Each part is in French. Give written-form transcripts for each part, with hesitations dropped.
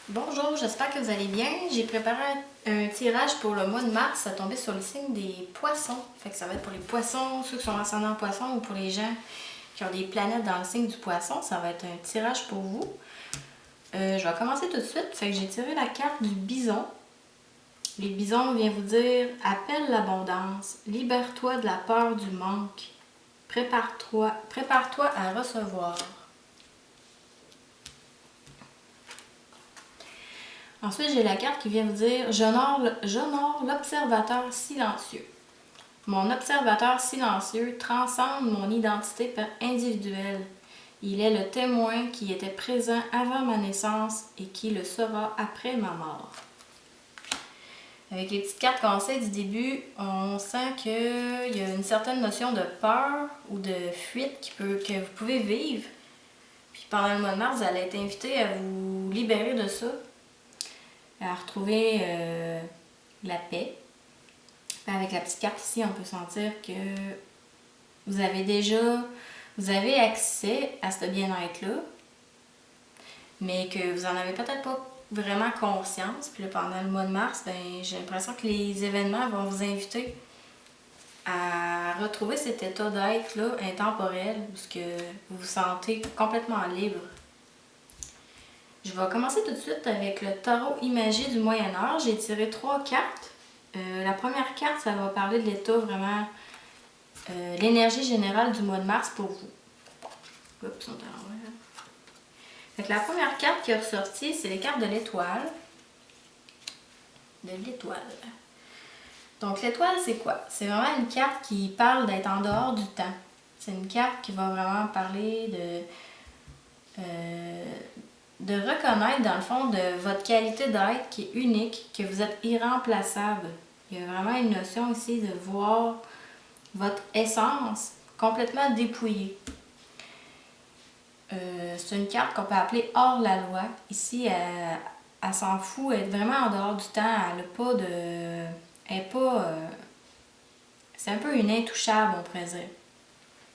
Bonjour, j'espère que vous allez bien. J'ai préparé un tirage pour le mois de mars. Ça tombait sur le signe des poissons. Fait que ça va être pour les poissons, ceux qui sont ascendants poissons ou pour les gens qui ont des planètes dans le signe du poisson. Ça va être un tirage pour vous. Je vais commencer tout de suite. Fait que j'ai tiré la carte du bison. Les bisons vient vous dire « Appelle l'abondance, libère-toi de la peur du manque, prépare-toi à recevoir ». Ensuite, j'ai la carte qui vient vous dire « J'honore l'observateur silencieux. Mon observateur silencieux transcende mon identité individuelle. Il est le témoin qui était présent avant ma naissance et qui le sera après ma mort. » Avec les petites cartes conseils du début, on sent qu'il y a une certaine notion de peur ou de fuite que vous pouvez vivre. Puis pendant le mois de mars, vous allez être invité à vous libérer de ça, à retrouver la paix. Avec la petite carte ici, on peut sentir que vous avez accès à ce bien-être-là, mais que vous en avez peut-être pas vraiment conscience. Puis là, pendant le mois de mars, j'ai l'impression que les événements vont vous inviter à retrouver cet état d'être-là intemporel, parce que vous vous sentez complètement libre. Je vais commencer tout de suite avec le tarot imagé du Moyen-Âge. J'ai tiré 3 cartes. La première carte, ça va parler de l'état vraiment, l'énergie générale du mois de mars pour vous. Oups, on est à l'envers. Fait que la première carte qui est ressortie, c'est les cartes de l'étoile. Donc l'étoile, c'est quoi? C'est vraiment une carte qui parle d'être en dehors du temps. C'est une carte qui va vraiment parler de reconnaître dans le fond de votre qualité d'être qui est unique, que vous êtes irremplaçable. Il y a vraiment une notion ici de voir votre essence complètement dépouillée. C'est une carte qu'on peut appeler hors la loi. Ici, elle s'en fout, elle est vraiment en dehors du temps. Elle n'a pas de... Elle n'est pas... c'est un peu une intouchable, on pourrait dire.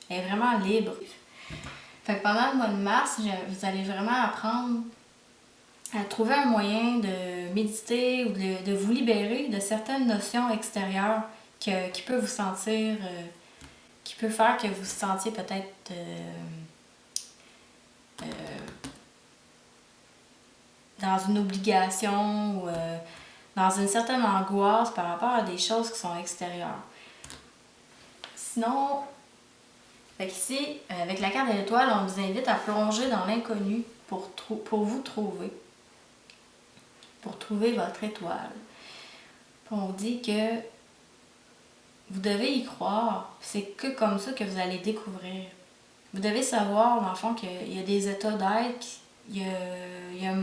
Elle est vraiment libre. Fait que pendant le mois de mars, vous allez vraiment apprendre à trouver un moyen de méditer ou de vous libérer de certaines notions extérieures qui peuvent vous sentir... qui peut faire que vous vous sentiez peut-être... dans une obligation ou dans une certaine angoisse par rapport à des choses qui sont extérieures. Sinon, ici, avec la carte de l'étoile, on vous invite à plonger dans l'inconnu pour vous trouver. Pour trouver votre étoile. Puis on dit que vous devez y croire. C'est que comme ça que vous allez découvrir. Vous devez savoir, dans le fond, qu'il y a des états d'être, il y a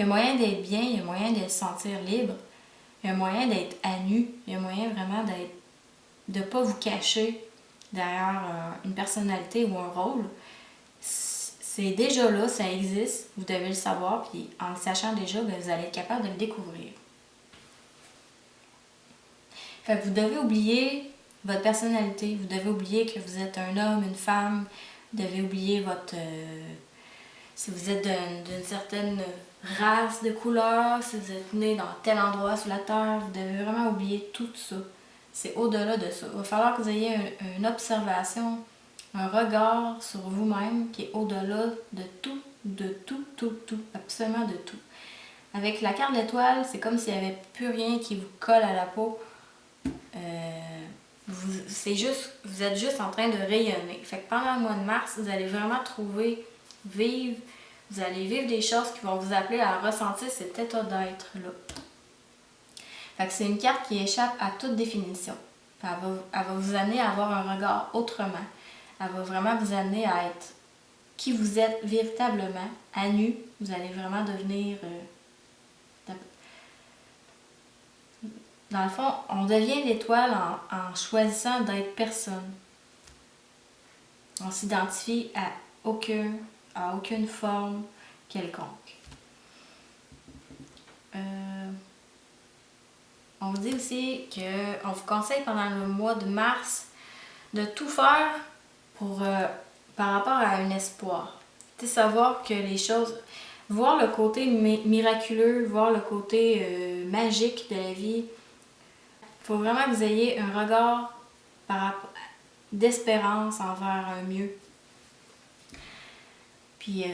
moyen d'être bien, il y a moyen de se sentir libre, il y a moyen d'être à nu, il y a moyen vraiment de ne pas vous cacher derrière une personnalité ou un rôle. C'est déjà là, ça existe, vous devez le savoir, puis en le sachant déjà, vous allez être capable de le découvrir. Fait que vous devez oublier votre personnalité, vous devez oublier que vous êtes un homme, une femme, vous devez oublier votre... si vous êtes d'une certaine race de couleur, si vous êtes né dans tel endroit sur la terre, vous devez vraiment oublier tout ça. C'est au-delà de ça. Il va falloir que vous ayez une observation, un regard sur vous-même qui est au-delà de tout, absolument de tout. Avec la carte de l'étoile, c'est comme s'il n'y avait plus rien qui vous colle à la peau. Vous êtes juste en train de rayonner. Fait que pendant le mois de mars, vous allez vraiment vous allez vivre des choses qui vont vous appeler à ressentir cet état d'être-là. Fait que c'est une carte qui échappe à toute définition. Elle va vous amener à avoir un regard autrement. Elle va vraiment vous amener à être qui vous êtes véritablement, à nu. Vous allez vraiment devenir... Dans le fond, on devient l'étoile en choisissant d'être personne. On s'identifie à aucune forme quelconque. On vous dit aussi qu'on vous conseille pendant le mois de mars de tout faire par rapport à un espoir. Savoir que les choses... voir le côté miraculeux, voir le côté magique de la vie. Il faut vraiment que vous ayez un regard d'espérance envers un mieux. Puis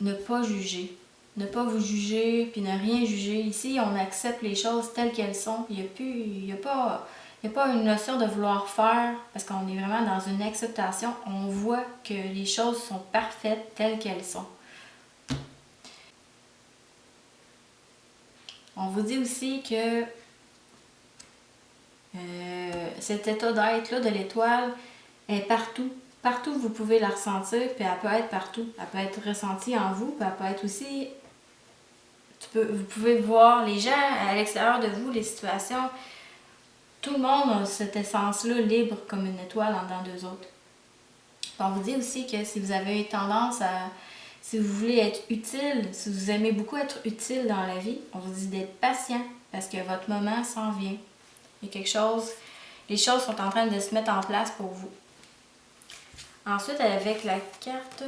ne pas juger. Ne pas vous juger, puis ne rien juger. Ici, on accepte les choses telles qu'elles sont. Il n'y a pas une notion de vouloir faire, parce qu'on est vraiment dans une acceptation. On voit que les choses sont parfaites telles qu'elles sont. On vous dit aussi que cet état d'être-là de l'étoile est partout. Partout, vous pouvez la ressentir, puis elle peut être partout. Elle peut être ressentie en vous, puis elle peut être aussi... vous pouvez voir les gens à l'extérieur de vous, les situations. Tout le monde a cette essence-là libre comme une étoile en dedans d'eux autres. On vous dit aussi que si vous avez tendance à... Si vous voulez être utile, si vous aimez beaucoup être utile dans la vie, on vous dit d'être patient parce que votre moment s'en vient. Il y a quelque chose... Les choses sont en train de se mettre en place pour vous. Ensuite, avec la carte...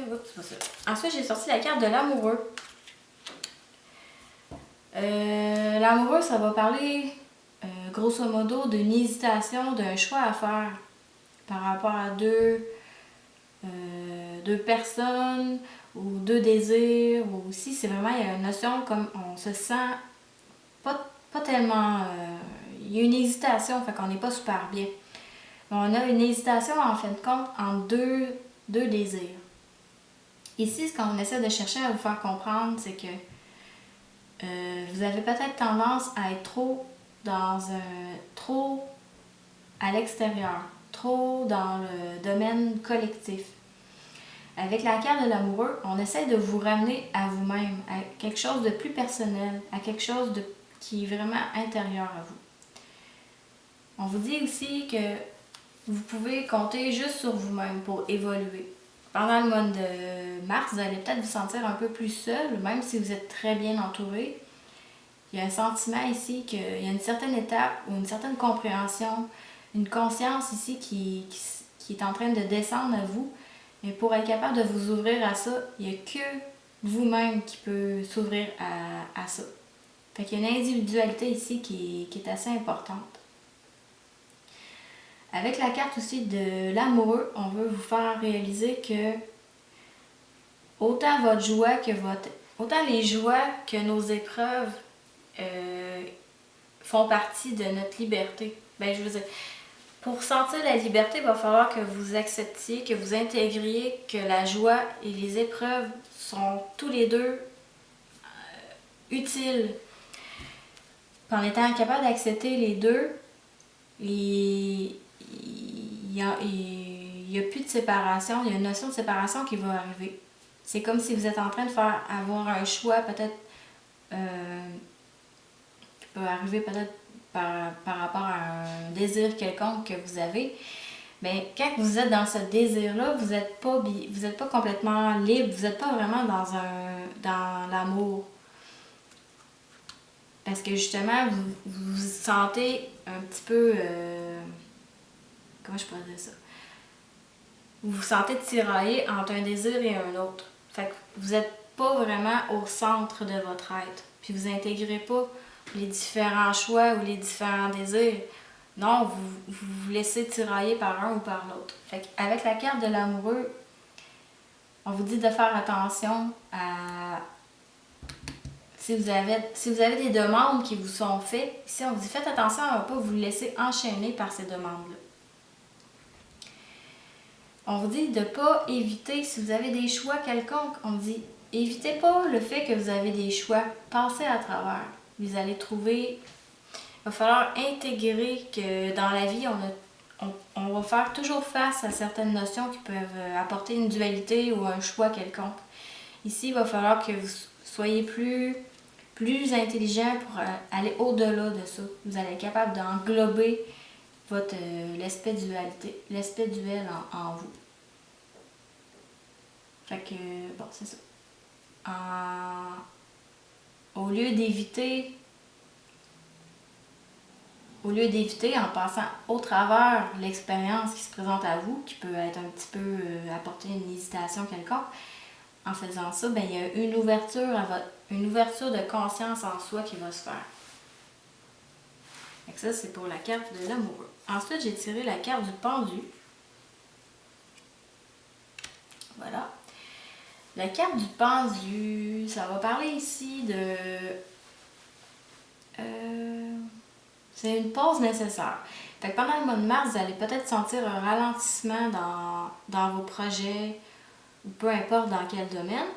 Ensuite, j'ai sorti la carte de l'amoureux. L'amoureux, ça va parler, grosso modo, d'une hésitation, d'un choix à faire par rapport à deux personnes ou deux désirs. Ou aussi, c'est vraiment, il y a une notion comme on se sent pas tellement... il y a une hésitation, fait qu'on n'est pas super bien. On a une hésitation, en fin de compte, entre deux désirs. Ici, ce qu'on essaie de chercher à vous faire comprendre, c'est que vous avez peut-être tendance à être trop à l'extérieur, trop dans le domaine collectif. Avec la carte de l'amoureux, on essaie de vous ramener à vous-même, à quelque chose de plus personnel, à quelque chose qui est vraiment intérieur à vous. On vous dit aussi que vous pouvez compter juste sur vous-même pour évoluer. Pendant le mois de mars, vous allez peut-être vous sentir un peu plus seul, même si vous êtes très bien entouré. Il y a un sentiment ici qu'il y a une certaine étape ou une certaine compréhension, une conscience ici qui est en train de descendre à vous. Mais pour être capable de vous ouvrir à ça, il n'y a que vous-même qui peut s'ouvrir à ça. Fait qu'il y a une individualité ici qui est assez importante. Avec la carte aussi de l'amoureux, on veut vous faire réaliser que autant les joies que nos épreuves font partie de notre liberté. Ben, je veux dire, pour sentir la liberté, il va falloir que vous acceptiez, que vous intégriez que la joie et les épreuves sont tous les deux utiles. Puis en étant capable d'accepter les deux, il n'y a plus de séparation, il y a une notion de séparation qui va arriver. C'est comme si vous êtes en train de avoir un choix peut-être qui peut arriver peut-être par rapport à un désir quelconque que vous avez. Mais quand vous êtes dans ce désir-là, vous n'êtes pas complètement libre, vous n'êtes pas vraiment dans l'amour. Parce que justement, vous vous sentez un petit peu... comment je pourrais dire ça? Vous vous sentez tiraillé entre un désir et un autre. Fait que vous n'êtes pas vraiment au centre de votre être. Puis vous n'intégrez pas les différents choix ou les différents désirs. Non, vous vous laissez tirailler par un ou par l'autre. Fait qu'avec la carte de l'amoureux, on vous dit de faire attention à... Si vous avez des demandes qui vous sont faites, ici on vous dit faites attention à ne pas vous laisser enchaîner par ces demandes-là. On vous dit de ne pas éviter, si vous avez des choix quelconques, on vous dit évitez pas le fait que vous avez des choix, passez à travers. Vous allez trouver, il va falloir intégrer que dans la vie, on va faire toujours face à certaines notions qui peuvent apporter une dualité ou un choix quelconque. Ici, il va falloir que vous soyez plus intelligent pour aller au-delà de ça. Vous allez être capable d'englober l'aspect duel en vous. Fait que, bon, c'est ça. Au lieu d'éviter, en passant au travers l'expérience qui se présente à vous, qui peut être un petit peu apporter une hésitation quelconque, en faisant ça, ben, il y a une ouverture de conscience en soi qui va se faire. Donc ça, c'est pour la carte de l'amoureux. Ensuite, j'ai tiré la carte du pendu. Voilà. La carte du pendu, ça va parler ici de... c'est une pause nécessaire. Fait que pendant le mois de mars, vous allez peut-être sentir un ralentissement dans vos projets, ou peu importe dans quel domaine.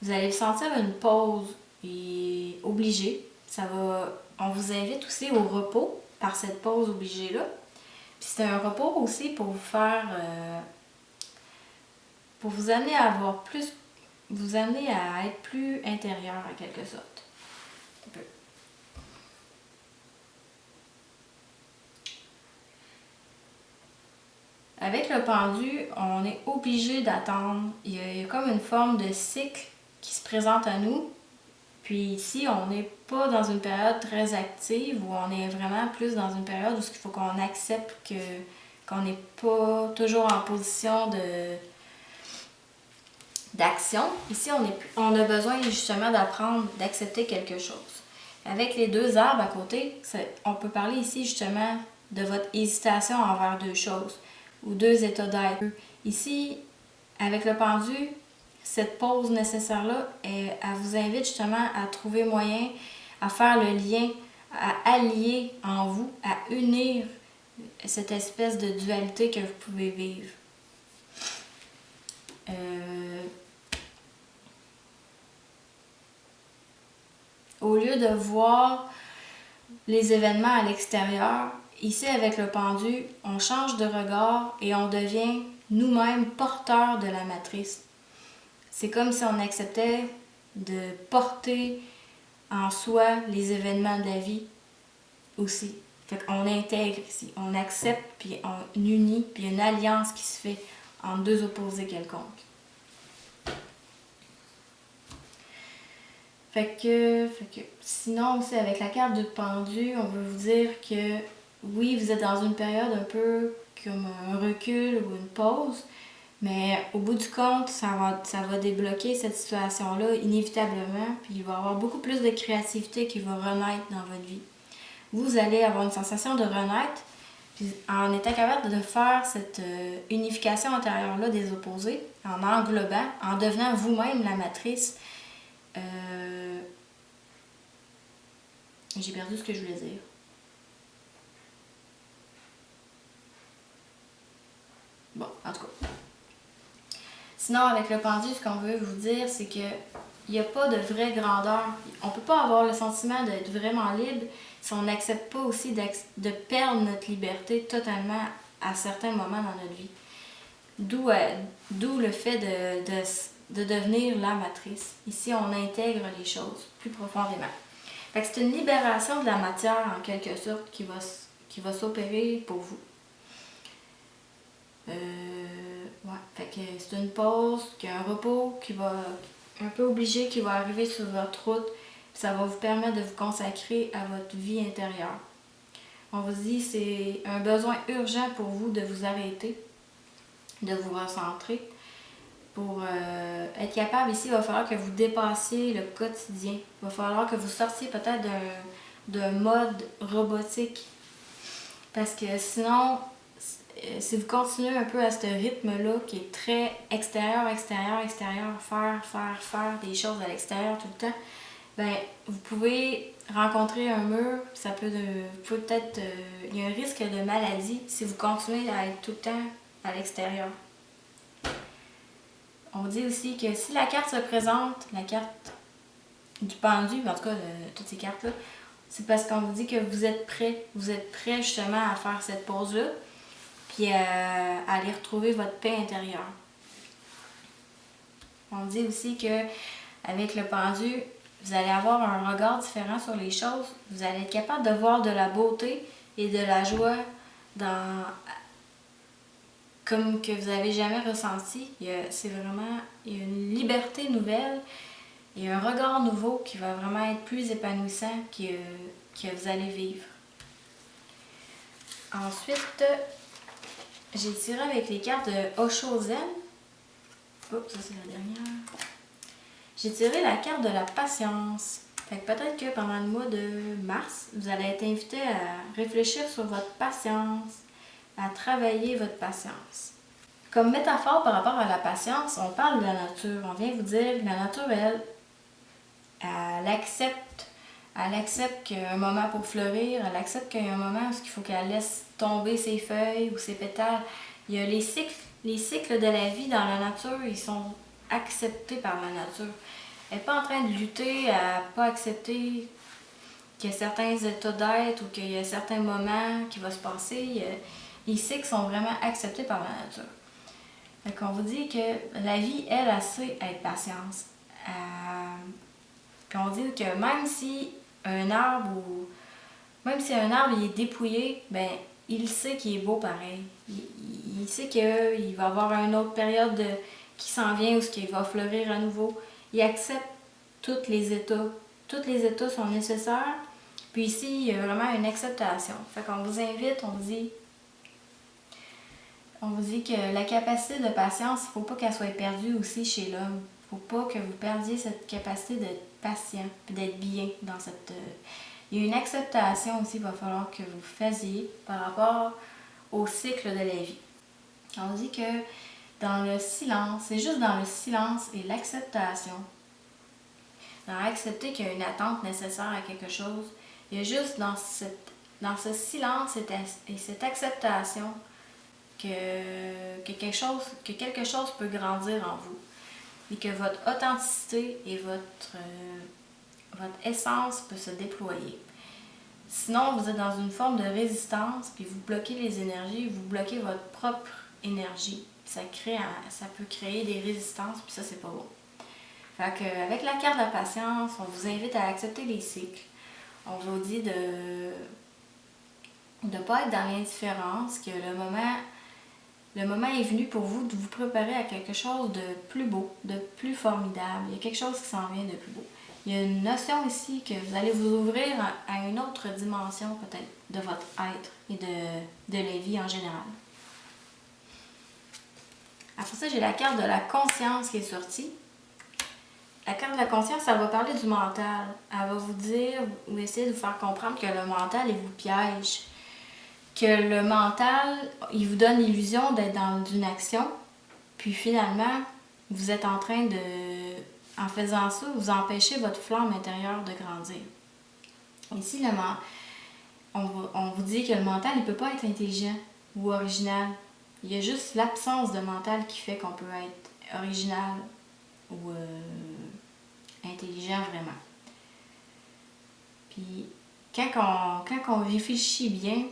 Vous allez sentir une pause et obligée. On vous invite aussi au repos par cette pause obligée-là. Puis c'est un repos aussi pour vous faire... pour vous amener à avoir plus... vous amener à être plus intérieur en quelque sorte. Un peu. Avec le pendu, on est obligé d'attendre. Il y a comme une forme de cycle qui se présente à nous. Puis ici, on n'est pas dans une période très active où on est vraiment plus dans une période où il faut qu'on accepte qu'on n'est pas toujours en position d'action. Ici, on a besoin justement d'apprendre, d'accepter quelque chose. Avec les deux arbres à côté, on peut parler ici justement de votre hésitation envers deux choses ou deux états d'être. Ici, avec le pendu, cette pause nécessaire-là, elle vous invite justement à trouver moyen, à faire le lien, à allier en vous, à unir cette espèce de dualité que vous pouvez vivre. Au lieu de voir les événements à l'extérieur, ici avec le pendu, on change de regard et on devient nous-mêmes porteurs de la matrice. C'est comme si on acceptait de porter en soi les événements de la vie aussi. Fait qu'on intègre ici, on accepte, puis on unit, puis il y a une alliance qui se fait entre deux opposés quelconques. Fait que sinon aussi avec la carte du pendu, on veut vous dire que oui, vous êtes dans une période un peu comme un recul ou une pause, mais au bout du compte, ça va débloquer cette situation-là inévitablement, puis il va y avoir beaucoup plus de créativité qui va renaître dans votre vie. Vous allez avoir une sensation de renaître, puis en étant capable de faire cette unification intérieure-là des opposés, en englobant, en devenant vous-même la matrice. J'ai perdu ce que je voulais dire. Bon, en tout cas. Sinon, avec le pendu, ce qu'on veut vous dire, c'est que il n'y a pas de vraie grandeur. On ne peut pas avoir le sentiment d'être vraiment libre si on n'accepte pas aussi de perdre notre liberté totalement à certains moments dans notre vie. D'où le fait de devenir la matrice. Ici, on intègre les choses plus profondément. Fait que c'est une libération de la matière, en quelque sorte, qui va s'opérer pour vous. Ouais, fait que c'est une pause, un repos qui va un peu obligé qui va arriver sur votre route. Puis ça va vous permettre de vous consacrer à votre vie intérieure. On vous dit c'est un besoin urgent pour vous de vous arrêter, de vous recentrer. Pour être capable ici, il va falloir que vous dépassiez le quotidien. Il va falloir que vous sortiez peut-être d'un mode robotique. Parce que sinon, si vous continuez un peu à ce rythme-là qui est très extérieur, faire des choses à l'extérieur tout le temps, ben vous pouvez rencontrer un mur, ça peut peut-être il y a un risque de maladie si vous continuez à être tout le temps à l'extérieur. On dit aussi que si la carte se présente, la carte du pendu, en tout cas toutes ces cartes-là, c'est parce qu'on vous dit que vous êtes prêt. Vous êtes prêt justement à faire cette pause-là, puis à aller retrouver votre paix intérieure. On dit aussi que avec le pendu, vous allez avoir un regard différent sur les choses. Vous allez être capable de voir de la beauté et de la joie comme que vous n'avez jamais ressenti. Il y a une liberté nouvelle et un regard nouveau qui va vraiment être plus épanouissant que vous allez vivre. Ensuite, j'ai tiré avec les cartes de Osho Zen. Oh, ça c'est la dernière. J'ai tiré la carte de la patience. Fait que peut-être que pendant le mois de mars, vous allez être invité à réfléchir sur votre patience, à travailler votre patience. Comme métaphore par rapport à la patience, on parle de la nature. On vient vous dire que la nature, elle accepte qu'il y a un moment pour fleurir, elle accepte qu'il y a un moment où il faut qu'elle laisse tomber ses feuilles ou ses pétales. Il y a les cycles de la vie dans la nature, ils sont acceptés par la nature. Elle n'est pas en train de lutter à ne pas accepter qu'il y a certains états d'être ou qu'il y a certains moments qui vont se passer. Les cycles sont vraiment acceptés par la nature. Donc on vous dit que la vie, elle sait être patience. Puis on dit que même si un arbre il est dépouillé, ben il sait qu'il est beau pareil. Il sait qu'il va y avoir une autre période qui s'en vient où il va fleurir à nouveau. Il accepte tous les états. Tous les états sont nécessaires. Puis ici, il y a vraiment une acceptation. Fait qu'on vous invite, on vous dit que la capacité de patience, il ne faut pas qu'elle soit perdue aussi chez l'homme. Il ne faut pas que vous perdiez cette capacité d'être patient et d'être bien dans cette... Il y a une acceptation aussi, il va falloir que vous fassiez par rapport au cycle de la vie. On dit que dans le silence, c'est juste dans le silence et l'acceptation, dans accepter qu'il y a une attente nécessaire à quelque chose, il y a juste dans ce silence et cette acceptation que quelque chose peut grandir en vous et que votre authenticité et votre essence peut se déployer. Sinon, vous êtes dans une forme de résistance, puis vous bloquez les énergies, vous bloquez votre propre énergie. Ça peut créer des résistances, puis ça, c'est pas bon. Fait qu'avec la carte de la patience, on vous invite à accepter les cycles. On vous dit de ne pas être dans l'indifférence, que le moment est venu pour vous de vous préparer à quelque chose de plus beau, de plus formidable. Il y a quelque chose qui s'en vient de plus beau. Il y a une notion ici que vous allez vous ouvrir à une autre dimension peut-être de votre être et de la vie en général. Après ça, j'ai la carte de la conscience qui est sortie. La carte de la conscience, ça va parler du mental. Elle va vous dire ou essayer de vous faire comprendre que le mental, il vous piège. Que le mental, il vous donne l'illusion d'être dans une action, puis finalement, vous êtes en train de... En faisant ça, vous empêchez votre flamme intérieure de grandir. Ici, on vous dit que le mental, il ne peut pas être intelligent ou original. Il y a juste l'absence de mental qui fait qu'on peut être original ou intelligent vraiment. Puis, quand on réfléchit bien,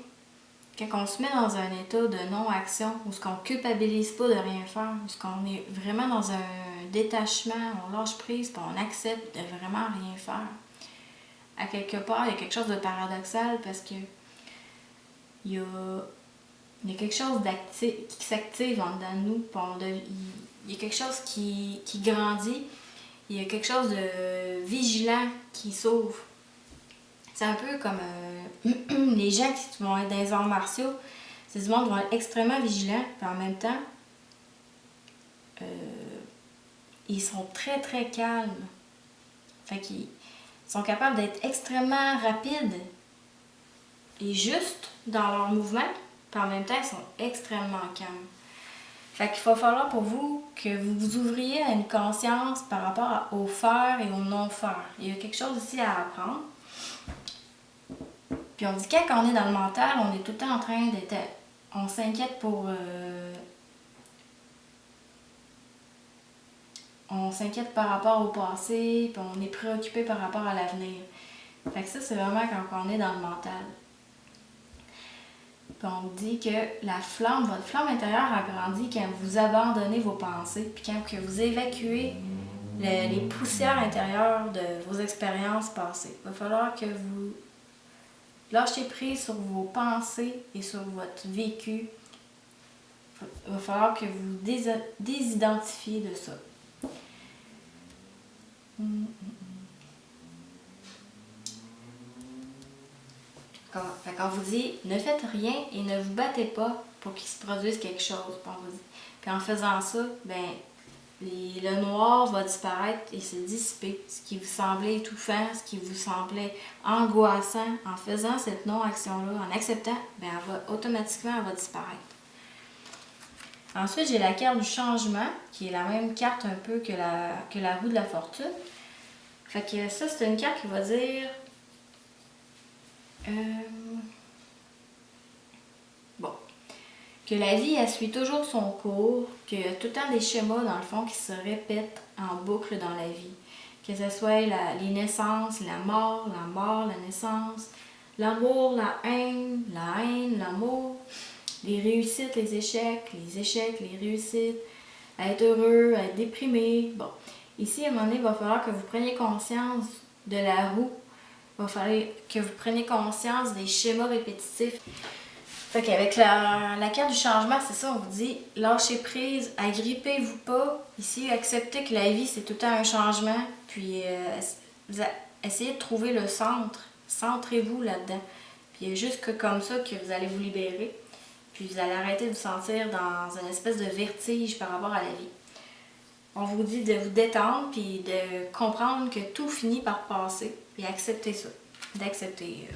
quand on se met dans un état de non-action, où ce qu'on culpabilise pas de rien faire, où ce qu'on est vraiment dans un détachement, on lâche prise, puis on accepte de vraiment rien faire. À quelque part, il y a quelque chose de paradoxal parce que il y a quelque chose qui s'active en dedans de nous, il y a quelque chose qui grandit, il y a quelque chose de vigilant qui s'ouvre. C'est un peu comme les gens qui vont être dans les arts martiaux. C'est du monde qui vont être extrêmement vigilants, puis en même temps, ils sont très très calmes. Fait qu'ils sont capables d'être extrêmement rapides et justes dans leurs mouvements, puis en même temps, ils sont extrêmement calmes. Fait qu'il va falloir pour vous que vous vous ouvriez à une conscience par rapport au faire et au non-faire. Il y a quelque chose ici à apprendre. Puis on dit quand on est dans le mental, on est tout le temps en train d'être... On s'inquiète on s'inquiète par rapport au passé, puis on est préoccupé par rapport à l'avenir. Fait que ça, c'est vraiment quand on est dans le mental. Puis on dit que votre flamme intérieure a grandi quand vous abandonnez vos pensées, puis quand que vous évacuez les poussières intérieures de vos expériences passées. Il va falloir que vous lâchez prise sur vos pensées et sur votre vécu. Il va falloir que vous désidentifiez de ça. Fait qu'on vous dit, ne faites rien et ne vous battez pas pour qu'il se produise quelque chose. Puis en faisant ça, ben, Le noir va disparaître et se dissiper. Ce qui vous semblait étouffant, ce qui vous semblait angoissant, en faisant cette non-action-là, en acceptant, bien, automatiquement, elle va disparaître. Ensuite, j'ai la carte du changement, qui est la même carte un peu que la roue de la fortune. Fait que ça, c'est une carte qui va dire... bon. Que la vie, elle suit toujours son cours, qu'il y a tout le temps des schémas, dans le fond, qui se répètent en boucle dans la vie. Que ce soit les naissances, la mort, la naissance, l'amour, la haine, l'amour, les réussites, les échecs, les réussites, être heureux, être déprimé. Bon, ici, à un moment donné, il va falloir que vous preniez conscience de la roue. Il va falloir que vous preniez conscience des schémas répétitifs. Fait qu'avec la carte du changement, c'est ça, on vous dit, lâchez prise, agrippez-vous pas. Ici, acceptez que la vie, c'est tout le temps un changement. Puis, essayez de trouver le centre. Centrez-vous là-dedans. Puis, il y a juste que comme ça que vous allez vous libérer. Puis, vous allez arrêter de vous sentir dans une espèce de vertige par rapport à la vie. On vous dit de vous détendre, puis de comprendre que tout finit par passer. Puis, accepter ça. D'accepter...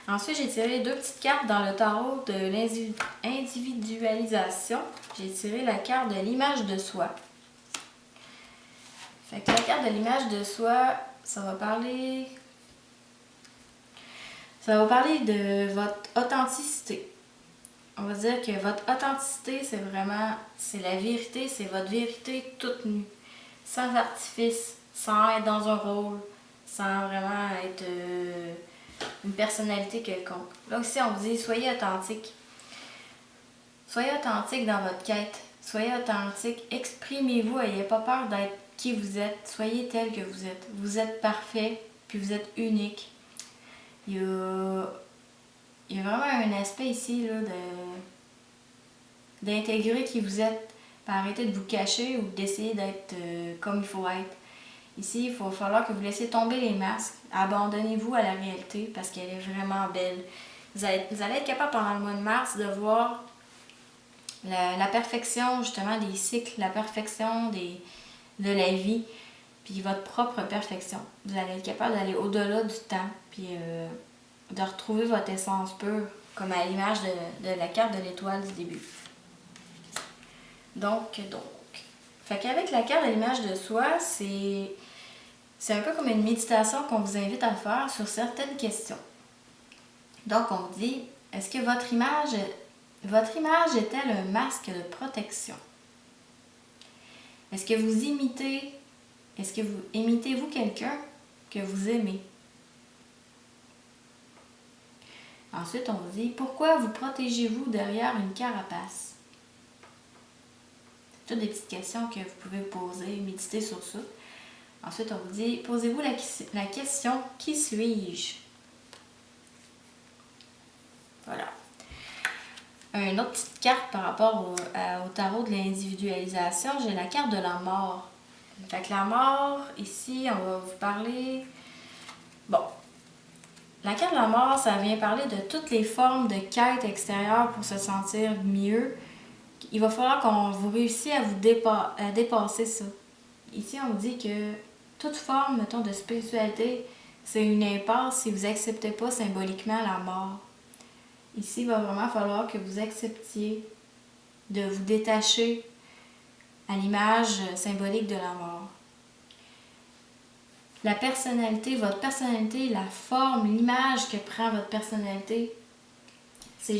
Ensuite, j'ai tiré 2 petites cartes dans le tarot de l'individualisation. J'ai tiré la carte de l'image de soi. Fait que la carte de l'image de soi, ça va parler de votre authenticité. On va dire que votre authenticité, c'est la vérité, c'est votre vérité toute nue. Sans artifice, sans être dans un rôle, sans vraiment être... une personnalité quelconque. Là aussi, on vous dit, soyez authentique. Soyez authentique dans votre quête. Soyez authentique. Exprimez-vous. N'ayez pas peur d'être qui vous êtes. Soyez tel que vous êtes. Vous êtes parfait, puis vous êtes unique. Il y a vraiment un aspect ici là, d'intégrer qui vous êtes. Pas arrêter de vous cacher ou d'essayer d'être comme il faut être. Ici, il va falloir que vous laissiez tomber les masques. Abandonnez-vous à la réalité parce qu'elle est vraiment belle. Vous allez être capable pendant le mois de mars de voir la perfection justement des cycles, la perfection de la vie, puis votre propre perfection. Vous allez être capable d'aller au-delà du temps, puis de retrouver votre essence pure, comme à l'image de la carte de l'étoile du début. Donc. Fait qu'avec la carte de l'image de soi, c'est un peu comme une méditation qu'on vous invite à faire sur certaines questions. Donc, on vous dit, est-ce que votre image est-elle un masque de protection? Est-ce que vous imitez-vous quelqu'un que vous aimez? Ensuite, on vous dit, pourquoi vous protégez-vous derrière une carapace? C'est toutes des petites questions que vous pouvez vous poser, méditer sur ça. Ensuite, on vous dit, posez-vous la question, qui suis-je? Voilà. Une autre petite carte par rapport au tarot de l'individualisation, j'ai la carte de la mort. Fait que la mort, ici, on va vous parler... Bon. La carte de la mort, ça vient parler de toutes les formes de quête extérieure pour se sentir mieux. Il va falloir qu'on vous réussisse à vous dépasser ça. Ici, on vous dit que toute forme, mettons, de spiritualité, c'est une impasse si vous n'acceptez pas symboliquement la mort. Ici, il va vraiment falloir que vous acceptiez de vous détacher à l'image symbolique de la mort. La personnalité, votre personnalité, la forme, l'image que prend votre personnalité, c'est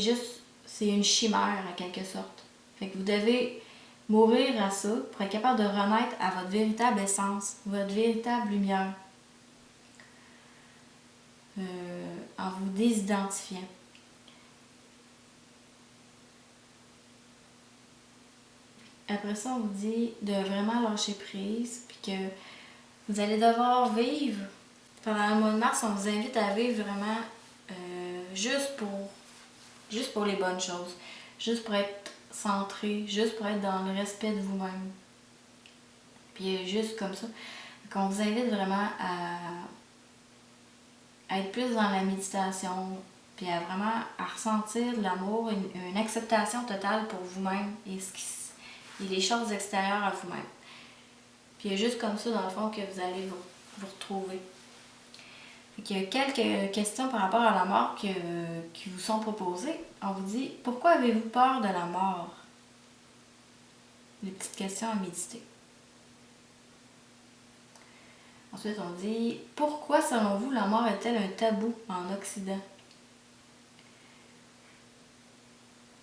une chimère à quelque sorte. Fait que vous devez mourir à ça pour être capable de renaître à votre véritable essence, votre véritable lumière, en vous désidentifiant. Après ça, on vous dit de vraiment lâcher prise, puis que vous allez devoir vivre. Pendant le mois de mars, on vous invite à vivre vraiment juste pour les bonnes choses, juste pour être centré, juste pour être dans le respect de vous-même. Puis juste comme ça. Donc on vous invite vraiment à être plus dans la méditation, puis à vraiment ressentir de l'amour, une acceptation totale pour vous-même et et les choses extérieures à vous-même. Puis il y a juste comme ça, dans le fond, que vous allez vous retrouver. Il y a quelques questions par rapport à la mort qui vous sont proposées. On vous dit, pourquoi avez-vous peur de la mort? Des petites questions à méditer. Ensuite, on dit, pourquoi, selon vous, la mort est-elle un tabou en Occident?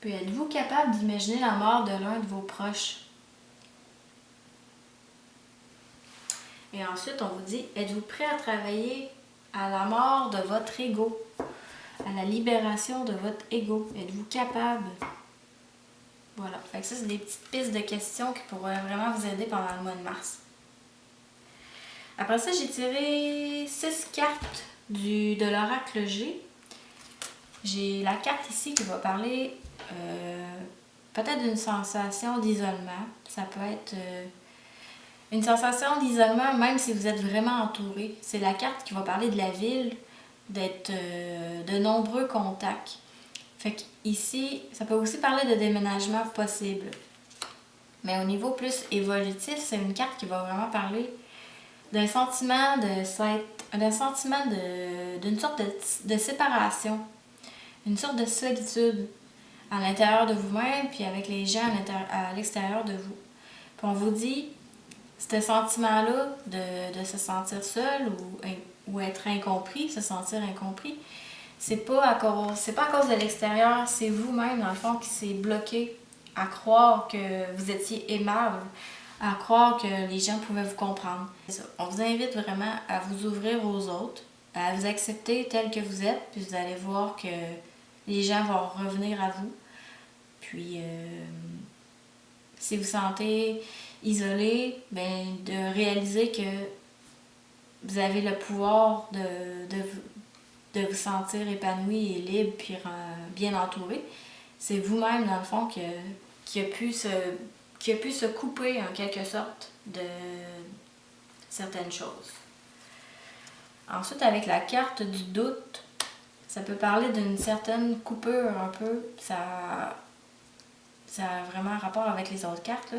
Puis, êtes-vous capable d'imaginer la mort de l'un de vos proches? Et ensuite, on vous dit, êtes-vous prêt à travailler à la mort de votre ego, à la libération de votre ego? Êtes-vous capable? Voilà. Fait que ça, c'est des petites pistes de questions qui pourraient vraiment vous aider pendant le mois de mars. Après ça, j'ai tiré 6 cartes de l'oracle G. J'ai la carte ici qui va parler peut-être d'une sensation d'isolement. Ça peut être une sensation d'isolement même si vous êtes vraiment entouré. C'est la carte qui va parler de la ville, d'être de nombreux contacts. Fait qu'ici, ça peut aussi parler de déménagement possible. Mais au niveau plus évolutif, c'est une carte qui va vraiment parler d'un sentiment d'une sorte de séparation, une sorte de solitude à l'intérieur de vous-même puis avec les gens à l'extérieur de vous. Puis on vous dit, ce sentiment-là de se sentir seul ou être incompris, se sentir incompris, c'est pas à cause de l'extérieur, c'est vous-même dans le fond qui s'est bloqué à croire que vous étiez aimable, à croire que les gens pouvaient vous comprendre. On vous invite vraiment à vous ouvrir aux autres, à vous accepter tel que vous êtes, puis vous allez voir que les gens vont revenir à vous. Puis, si vous sentez isolé, ben, de réaliser que vous avez le pouvoir de vous sentir épanoui et libre, puis bien entouré. C'est vous-même, dans le fond, qui a pu se couper, en quelque sorte, de certaines choses. Ensuite, avec la carte du doute, ça peut parler d'une certaine coupure un peu. Ça a vraiment un rapport avec les autres cartes, là.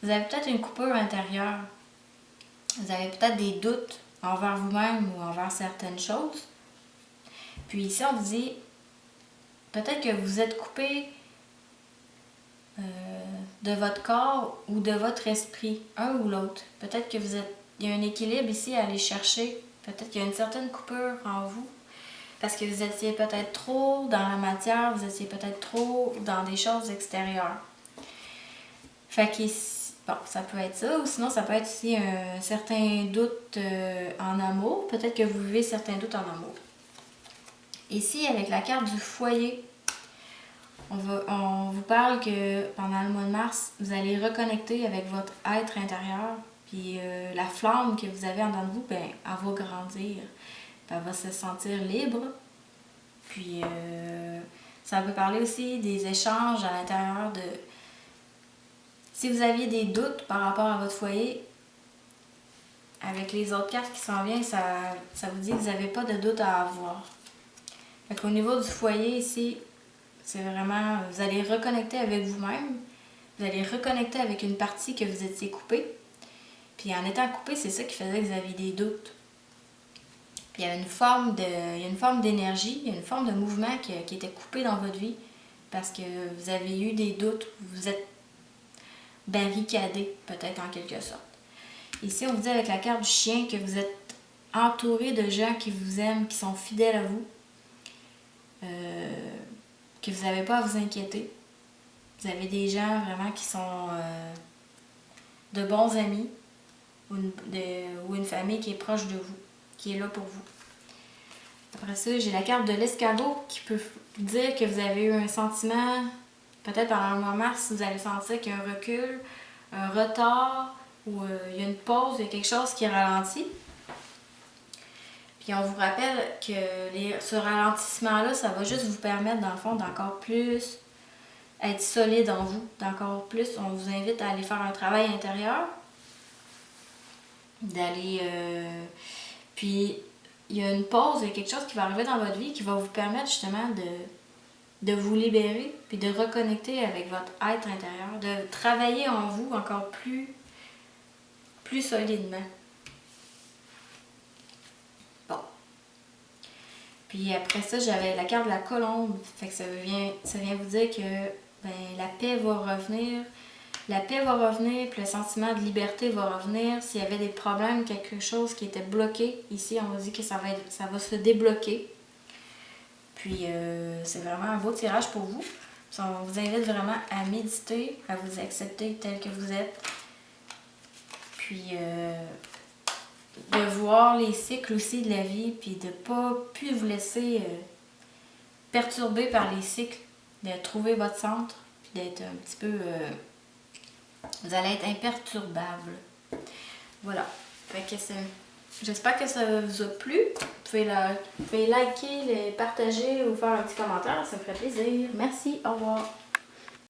Vous avez peut-être une coupure intérieure. Vous avez peut-être des doutes envers vous-même ou envers certaines choses. Puis ici, on vous dit, peut-être que vous êtes coupé de votre corps ou de votre esprit, un ou l'autre. Peut-être que il y a un équilibre ici à aller chercher. Peut-être qu'il y a une certaine coupure en vous. Parce que vous étiez peut-être trop dans la matière, vous étiez peut-être trop dans des choses extérieures. Fait que bon, ça peut être ça, ou sinon ça peut être aussi un certain doute en amour. Peut-être que vous vivez certains doutes en amour. Ici, avec la carte du foyer, on vous parle que pendant le mois de mars, vous allez reconnecter avec votre être intérieur, puis la flamme que vous avez en dedans de vous, ben, elle va grandir. Elle va se sentir libre. Puis, ça peut parler aussi des échanges à l'intérieur de... Si vous aviez des doutes par rapport à votre foyer, avec les autres cartes qui s'en viennent, ça vous dit que vous n'avez pas de doute à avoir. Fait qu'au niveau du foyer ici, c'est vraiment... Vous allez reconnecter avec vous-même. Vous allez reconnecter avec une partie que vous étiez coupée. Puis en étant coupé, c'est ça qui faisait que vous aviez des doutes. Puis il y a une forme d'énergie, il y a une forme de mouvement qui était coupé dans votre vie parce que vous avez eu des doutes, vous êtes barricadé peut-être en quelque sorte. Ici, on vous dit avec la carte du chien que vous êtes entouré de gens qui vous aiment, qui sont fidèles à vous, que vous n'avez pas à vous inquiéter. Vous avez des gens vraiment qui sont de bons amis ou une famille qui est proche de vous, qui est là pour vous. Après ça, j'ai la carte de l'escabeau qui peut dire que vous avez eu un sentiment, peut-être pendant le mois de mars, vous allez sentir qu'il y a un recul, un retard, ou il y a une pause, il y a quelque chose qui ralentit. Puis on vous rappelle que ce ralentissement-là, ça va juste vous permettre, dans le fond, d'encore plus être solide en vous, d'encore plus. On vous invite à aller faire un travail intérieur, d'aller... Puis il y a une pause, il y a quelque chose qui va arriver dans votre vie qui va vous permettre justement de vous libérer, puis de reconnecter avec votre être intérieur, de travailler en vous encore plus solidement. Bon. Puis après ça, j'avais la carte de la colombe. Fait que ça vient vous dire que la paix va revenir. La paix va revenir, puis le sentiment de liberté va revenir. S'il y avait des problèmes, quelque chose qui était bloqué, ici, on vous dit que ça va se débloquer. Puis, c'est vraiment un beau tirage pour vous. On vous invite vraiment à méditer, à vous accepter tel que vous êtes. Puis, de voir les cycles aussi de la vie, puis de ne pas plus vous laisser perturber par les cycles, de trouver votre centre, puis d'être un petit peu... vous allez être imperturbable. Voilà. Fait que j'espère que ça vous a plu. Vous pouvez liker, partager ou faire un petit commentaire. Ça me ferait plaisir. Merci. Au revoir.